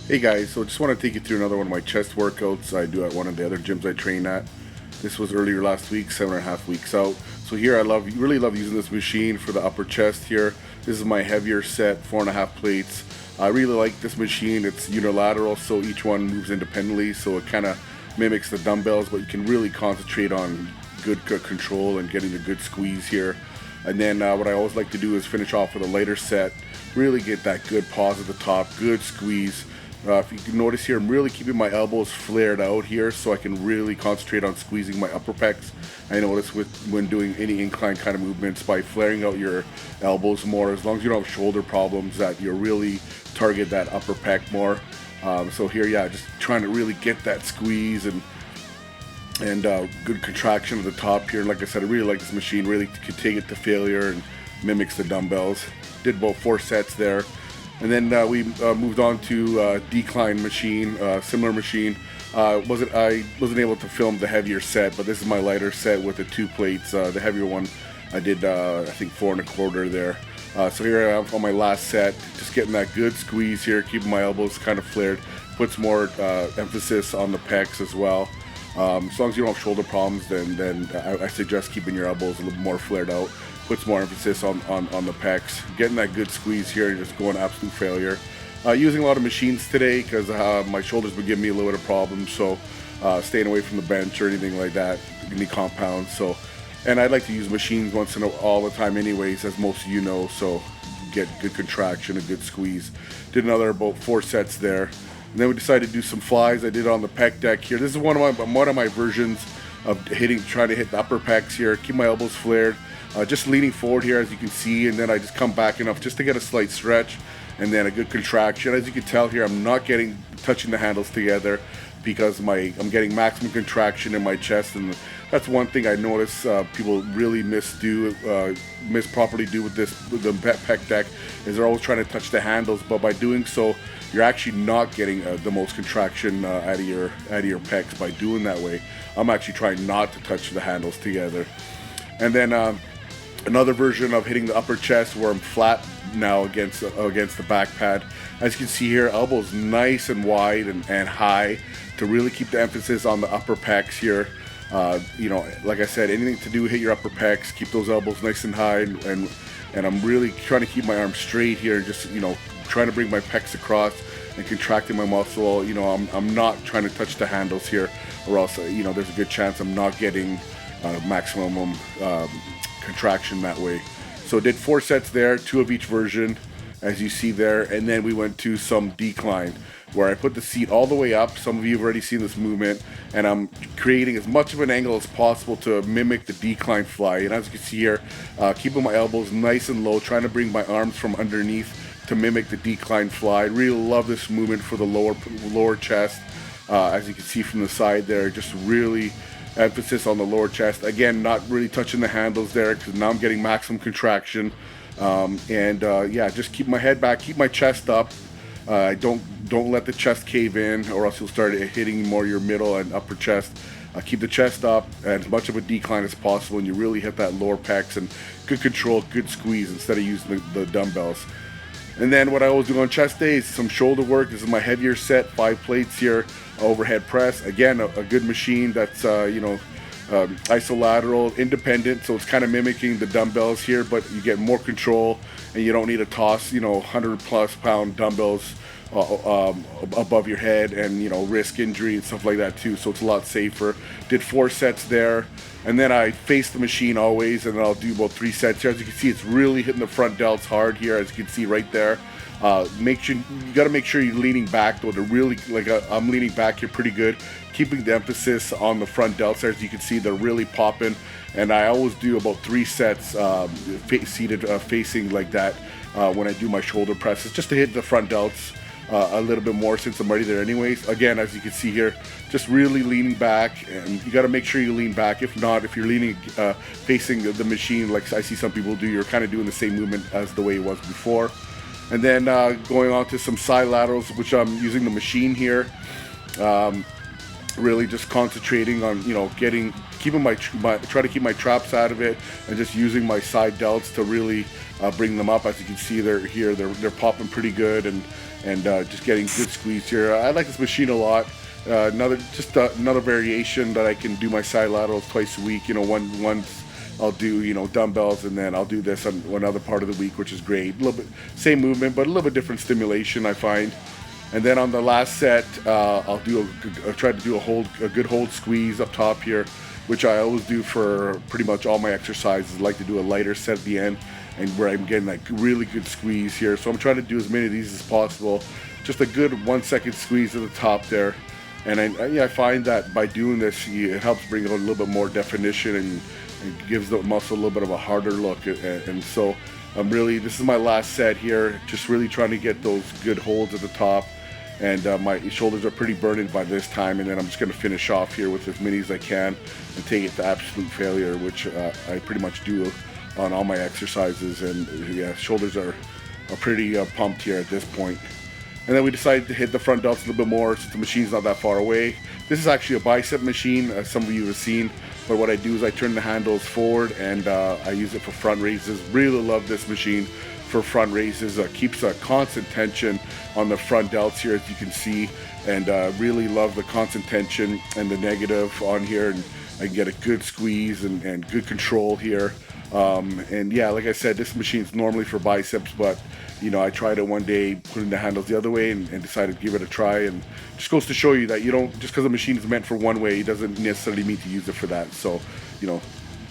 Hey guys, so just want to take you through another one of my chest workouts I do at one of the other gyms I train at. This was earlier last week, 7.5 weeks out. So here I really love using this machine for the upper chest here. This is my heavier set, 4.5 plates. I really like this machine. It's unilateral, so each one moves independently, so it kind of mimics the dumbbells, but you can really concentrate on good control and getting a good squeeze here. And then what I always like to do is finish off with a lighter set, really get that good pause at the top, good squeeze. If you can notice here, I'm really keeping my elbows flared out here so I can really concentrate on squeezing my upper pecs. I notice when doing any incline kind of movements, by flaring out your elbows more, as long as you don't have shoulder problems, that you really target that upper pec more. So here, yeah, just trying to really get that squeeze and good contraction at the top here. Like I said, I really like this machine, really can take it to failure and mimics the dumbbells. Did about 4 sets there. And then we moved on to decline machine, similar machine. I wasn't able to film the heavier set, but this is my lighter set with the 2 plates. The heavier one I did, I think 4.25 there. So here I am on my last set, just getting that good squeeze here, keeping my elbows kind of flared. Puts more emphasis on the pecs as well. As long as you don't have shoulder problems, then I suggest keeping your elbows a little more flared out. Puts more emphasis on the pecs. Getting that good squeeze here and just going absolute failure. Using a lot of machines today because my shoulders would give me a little bit of problems, so staying away from the bench or anything like that, any compounds. So, and I like to use machines once in all the time anyways, as most of you know, so get good contraction, a good squeeze. Did another about 4 sets there. And then we decided to do some flies. I did on the pec deck here. This is one of my versions of trying to hit the upper pecs here. Keep my elbows flared. Just leaning forward here, as you can see, and then I just come back enough just to get a slight stretch and then a good contraction. As you can tell here, I'm not touching the handles together because I'm getting maximum contraction in my chest, and that's one thing I notice people really miss properly do with the pec deck, is they're always trying to touch the handles, but by doing so, you're actually not getting the most contraction out of your pecs by doing that way. I'm actually trying not to touch the handles together. And then another version of hitting the upper chest where I'm flat now against the back pad. As you can see here, elbows nice and wide and high to really keep the emphasis on the upper pecs here. Like I said, anything to do hit your upper pecs, keep those elbows nice and high, and I'm really trying to keep my arms straight here, just trying to bring my pecs across and contracting my muscle. I'm not trying to touch the handles here, or else there's a good chance I'm not getting maximum contraction that way. So did 4 sets there, 2 of each version, as you see there, and then we went to some decline where I put the seat all the way up. Some of you have already seen this movement, and I'm creating as much of an angle as possible to mimic the decline fly. And as you can see here, keeping my elbows nice and low, trying to bring my arms from underneath to mimic the decline fly. Really love this movement for the lower chest. As you can see from the side there, just really emphasis on the lower chest. Again, not really touching the handles there because now I'm getting maximum contraction. Yeah, just keep my head back, keep my chest up. Don't let the chest cave in, or else you'll start hitting more your middle and upper chest. Keep the chest up and as much of a decline as possible, and you really hit that lower pecs and good control, good squeeze instead of using the dumbbells. And then what I always do on chest days, some shoulder work. This is my heavier set, 5 plates here, overhead press. Again, a good machine that's isolateral, independent, so it's kind of mimicking the dumbbells here, but you get more control and you don't need to toss 100+ pound dumbbells above your head and risk injury and stuff like that too, so it's a lot safer. Did 4 sets there, and then I face the machine always, and then I'll do about 3 sets here. As you can see, it's really hitting the front delts hard here, as you can see right there. You got to make sure you're leaning back though, to really, I'm leaning back here pretty good, keeping the emphasis on the front delts there. As you can see, they're really popping, and I always do about 3 sets seated facing like that when I do my shoulder presses, just to hit the front delts a little bit more, since I'm already there anyways. Again, as you can see here, just really leaning back, and you got to make sure you lean back. If not, if you're leaning facing the machine like I see some people do, you're kind of doing the same movement as the way it was before. And then going on to some side laterals, which I'm using the machine here. really just concentrating on, you know, keeping try to keep my traps out of it, and just using my side delts to really bring them up. As you can see, they're popping pretty good, and just getting good squeeze here. I like this machine a lot. Another variation that I can do my side laterals twice a week. You know, once I'll do, you know, dumbbells, and then I'll do this on another part of the week, which is great. A little bit same movement, but a little bit different stimulation, I find. And then on the last set, I'll try to do a good hold squeeze up top here, which I always do for pretty much all my exercises. I like to do a lighter set at the end, and where I'm getting that really good squeeze here. So I'm trying to do as many of these as possible. Just a good 1 second squeeze at the top there. And I find that by doing this, it helps bring out a little bit more definition, and gives the muscle a little bit of a harder look. And so this is my last set here, just really trying to get those good holds at the top. And my shoulders are pretty burning by this time, and then I'm just going to finish off here with as many as I can and take it to absolute failure, which I pretty much do on all my exercises. And yeah, shoulders are pretty pumped here at this point. And then we decided to hit the front delts a little bit more since the machine's not that far away. This is actually a bicep machine, as some of you have seen. But what I do is I turn the handles forward, and I use it for front raises. Really love this machine for front raises. Keeps a constant tension on the front delts here, as you can see, and really love the constant tension and the negative on here, and I can get a good squeeze and good control here. And yeah, like I said, this machine's normally for biceps, but you know, I tried it one day putting the handles the other way, and decided to give it a try. And just goes to show you that you don't, just because a machine is meant for one way, it doesn't necessarily mean to use it for that. So, you know,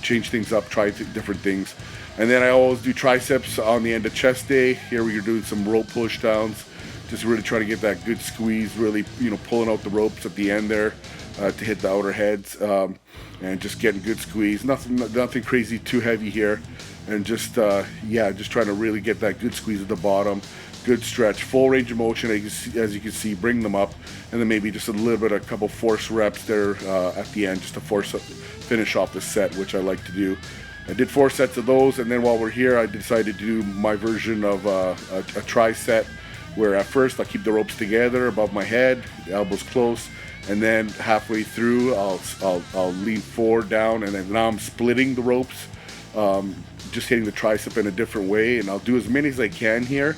change things up, try different things. And then I always do triceps on the end of chest day. Here we're doing some rope push downs, just really trying to get that good squeeze, really, you know, pulling out the ropes at the end there to hit the outer heads, and just getting good squeeze. Nothing crazy too heavy here, and just just trying to really get that good squeeze at the bottom, good stretch, full range of motion, as you can see, bring them up, and then maybe just a couple force reps there at the end, just to finish off the set, which I like to do. I did 4 sets of those, and then while we're here, I decided to do my version of a tri-set, where at first I'll keep the ropes together above my head, the elbows close, and then halfway through I'll lean forward down, and then now I'm splitting the ropes, just hitting the tricep in a different way, and I'll do as many as I can here.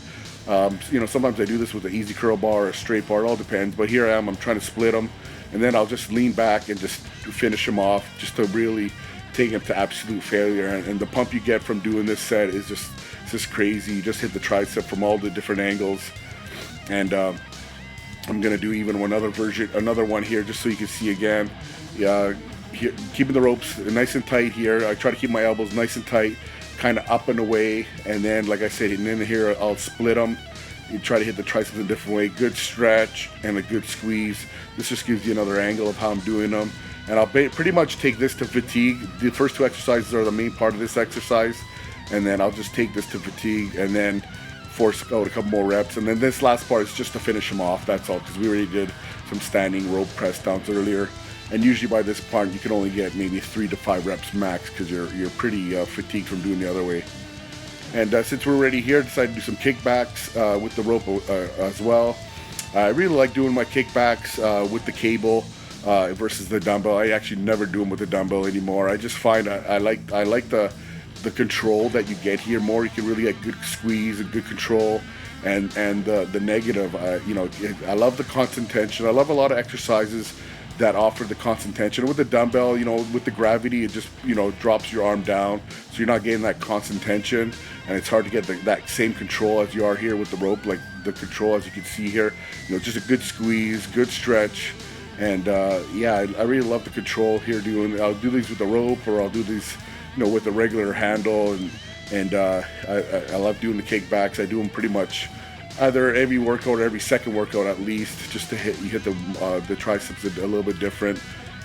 You know, sometimes I do this with an easy curl bar or a straight bar, it all depends, but here I'm trying to split them, and then I'll just lean back and just finish them off, just to really take them to absolute failure. And the pump you get from doing this set is just crazy. You just hit the tricep from all the different angles. And I'm gonna do even another one here, just so you can see again. Yeah, here, keeping the ropes nice and tight here. I try to keep my elbows nice and tight, kind of up and away, and then, like I said, and then here I'll split them. You try to hit the triceps in a different way. Good stretch and a good squeeze. This just gives you another angle of how I'm doing them. And I'll pretty much take this to fatigue. The first 2 exercises are the main part of this exercise, and then I'll just take this to fatigue, and then force out a couple more reps. And then this last part is just to finish them off, that's all, because we already did some standing rope press downs earlier. And usually by this part, you can only get maybe 3 to 5 reps max, because you're pretty fatigued from doing the other way. And since we're already here, I decided to do some kickbacks with the rope as well. I really like doing my kickbacks with the cable versus the dumbbell. I actually never do them with the dumbbell anymore. I just find I like the control that you get here more. You can really get good squeeze and good control, and the negative. You know, I love the constant tension. I love a lot of exercises that offer the constant tension. With the dumbbell, you know, with the gravity, it just, you know, drops your arm down, so you're not getting that constant tension, and it's hard to get that same control as you are here with the rope. Like the control, as you can see here, you know, just a good squeeze, good stretch, and yeah, I really love the control here. I'll do these with the rope, or I'll do these, you know, with the regular handle, and I love doing the kickbacks. I do them pretty much either every workout or every second workout at least, just to hit the triceps a little bit different.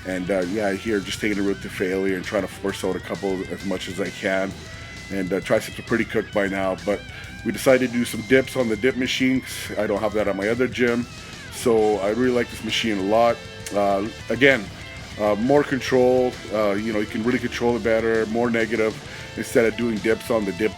And yeah, here just taking the route to failure and trying to force out a couple as much as I can. And triceps are pretty cooked by now, but we decided to do some dips on the dip machine, 'cause I don't have that at my other gym. So I really like this machine a lot. Again, more control. You know, you can really control it better, more negative, instead of doing dips on the dip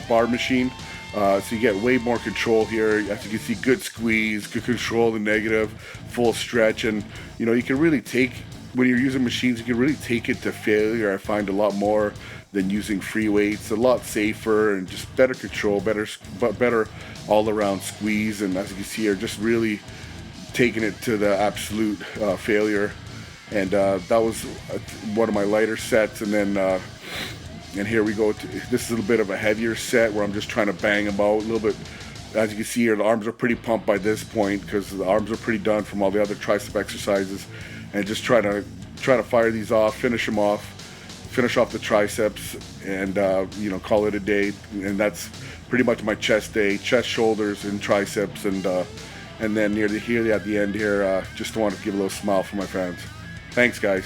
bar machine. So you get way more control here. As you can see, good squeeze, good control the negative, full stretch, and you can really take, when you're using machines, you can really take it to failure. I find a lot more than using free weights. A lot safer and just better control, better all around squeeze. And as you can see here, just really taking it to the absolute failure. And that was one of my lighter sets. And then and here we go. This is a bit of a heavier set where I'm just trying to bang them out a little bit. As you can see here, the arms are pretty pumped by this point because the arms are pretty done from all the other tricep exercises. And just try to fire these off, finish off the triceps, and call it a day. And that's pretty much my chest day: chest, shoulders, and triceps. And then here at the end here, just want to give a little smile for my fans. Thanks, guys.